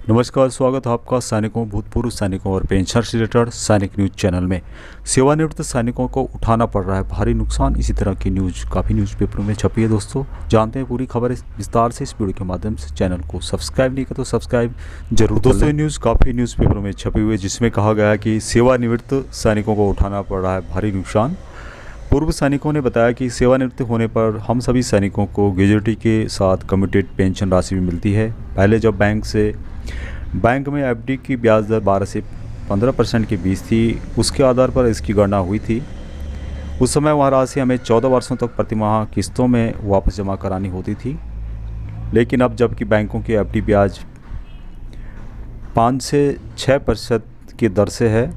नमस्कार, स्वागत है आपका सैनिकों, भूतपूर्व सैनिकों और पेंशनर से रिलेटेड सैनिक न्यूज चैनल में। सेवानिवृत्त सैनिकों को उठाना पड़ रहा है भारी नुकसान, इसी तरह की न्यूज काफ़ी न्यूज़पेपरों में छपी है। दोस्तों, जानते हैं पूरी खबर विस्तार से इस वीडियो के माध्यम से। चैनल को सब्सक्राइब नहीं किया तो सब्सक्राइब जरूर। दोस्तों, ये न्यूज़ काफ़ी न्यूज़पेपरों में छपी हुई है, जिसमें कहा गया है कि सेवानिवृत्त सैनिकों को उठाना पड़ रहा है भारी नुकसान। पूर्व सैनिकों ने बताया कि सेवानिवृत्त होने पर हम सभी सैनिकों को ग्रेजुटी के साथ कमिटेड पेंशन राशि भी मिलती है। पहले जब बैंक में एफडी की ब्याज दर 12 से 15% के बीच थी, उसके आधार पर इसकी गणना हुई थी। उस समय वह राशि हमें 14 वर्षों तक प्रतिमाह किस्तों में वापस जमा करानी होती थी। लेकिन अब जबकि बैंकों की एफडी ब्याज 5 से 6% की दर से है,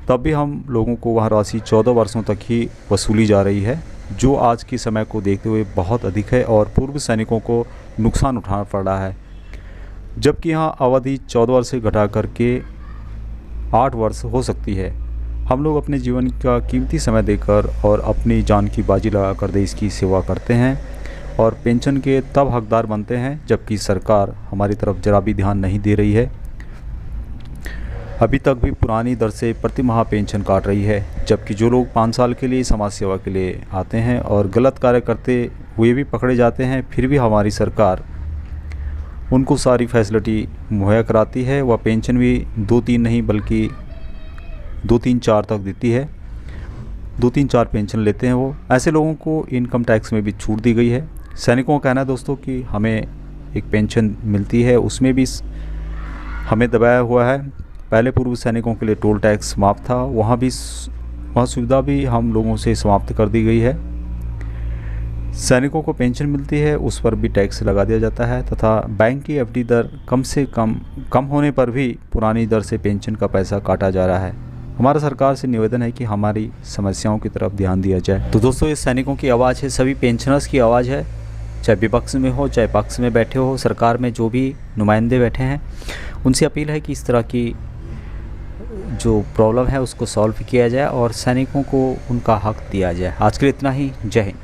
तब भी हम लोगों को वह राशि 14 वर्षों तक ही वसूली जा रही है, जो आज के समय को देखते हुए बहुत अधिक है और पूर्व सैनिकों को नुकसान उठाना पड़ रहा है। जबकि यहाँ अवधि 14 वर्ष से घटा करके 8 वर्ष हो सकती है। हम लोग अपने जीवन का कीमती समय देकर और अपनी जान की बाजी लगाकर देश की सेवा करते हैं और पेंशन के तब हकदार बनते हैं जबकि सरकार हमारी तरफ जरा भी ध्यान नहीं दे रही है। अभी तक भी पुरानी दर से प्रति माह पेंशन काट रही है, जबकि जो लोग 5 साल के लिए समाज सेवा के लिए आते हैं और गलत कार्य करते हुए भी पकड़े जाते हैं, फिर भी हमारी सरकार उनको सारी फैसिलिटी मुहैया कराती है। वह पेंशन भी 2-3 नहीं बल्कि 2-3-4 तक देती है। 2-3-4 पेंशन लेते हैं वो। ऐसे लोगों को इनकम टैक्स में भी छूट दी गई है। सैनिकों का कहना है दोस्तों कि हमें एक पेंशन मिलती है, उसमें भी हमें दबाया हुआ है। पहले पूर्व सैनिकों के लिए टोल टैक्स समाप्त था, वहाँ सुविधा भी हम लोगों से समाप्त कर दी गई है। सैनिकों को पेंशन मिलती है, उस पर भी टैक्स लगा दिया जाता है तथा बैंक की एफडी दर कम से कम होने पर भी पुरानी दर से पेंशन का पैसा काटा जा रहा है। हमारा सरकार से निवेदन है कि हमारी समस्याओं की तरफ ध्यान दिया जाए। तो दोस्तों, ये सैनिकों की आवाज़ है, सभी पेंशनर्स की आवाज़ है, चाहे विपक्ष में हो चाहे पक्ष में बैठे हो, सरकार में जो भी नुमाइंदे बैठे हैं, उनसे अपील है कि इस तरह की जो प्रॉब्लम है उसको सॉल्व किया जाए और सैनिकों को उनका हक दिया जाए। आज के लिए इतना ही। जय हिंद।